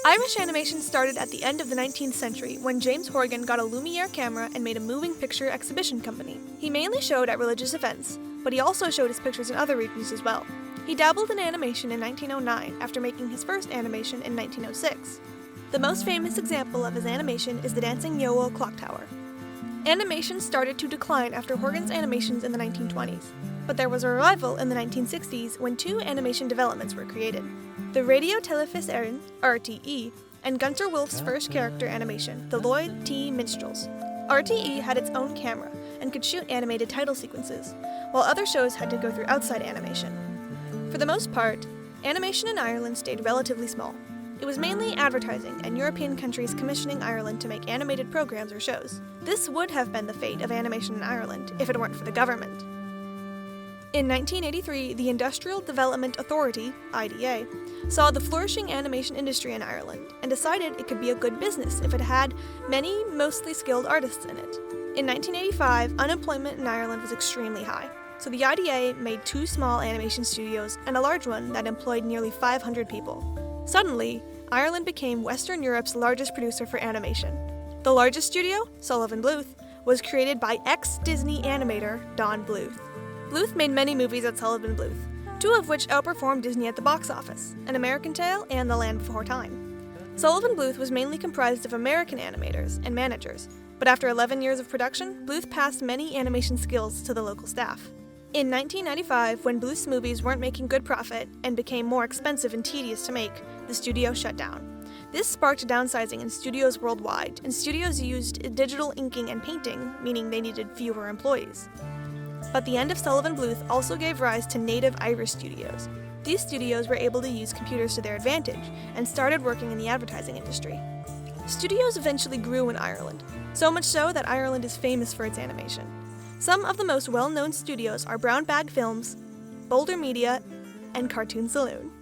Irish animation started at the end of the 19th century when James Horgan got a Lumiere camera and made a moving picture exhibition company. He mainly showed at religious events, but he also showed his pictures in other regions as well. He dabbled in animation in 1909 after making his first animation in 1906. The most famous example of his animation is the Dancing Youghal Clock Tower. Animation started to decline after Horgan's animations in the 1920s, but there was a revival in the 1960s when two animation developments were created: the Radio Telefis Éireann, RTE, and Gunter Wolf's first character animation, the Lloyd T. Minstrels. RTE had its own camera and could shoot animated title sequences, while other shows had to go through outside animation. For the most part, animation in Ireland stayed relatively small. It was mainly advertising and European countries commissioning Ireland to make animated programs or shows. This would have been the fate of animation in Ireland if it weren't for the government. In 1983, the Industrial Development Authority, IDA, saw the flourishing animation industry in Ireland and decided it could be a good business if it had many, mostly skilled artists in it. In 1985, unemployment in Ireland was extremely high, so the IDA made two small animation studios and a large one that employed nearly 500 people. Suddenly, Ireland became Western Europe's largest producer for animation. The largest studio, Sullivan Bluth, was created by ex-Disney animator Don Bluth. Bluth made many movies at Sullivan Bluth, two of which outperformed Disney at the box office, An American Tail and The Land Before Time. Sullivan Bluth was mainly comprised of American animators and managers, but after 11 years of production, Bluth passed many animation skills to the local staff. In 1995, when Bluth's movies weren't making good profit and became more expensive and tedious to make, the studio shut down. This sparked downsizing in studios worldwide, and studios used digital inking and painting, meaning they needed fewer employees. But the end of Sullivan Bluth also gave rise to native Irish studios. These studios were able to use computers to their advantage and started working in the advertising industry. Studios eventually grew in Ireland, so much so that Ireland is famous for its animation. Some of the most well-known studios are Brown Bag Films, Boulder Media, and Cartoon Saloon.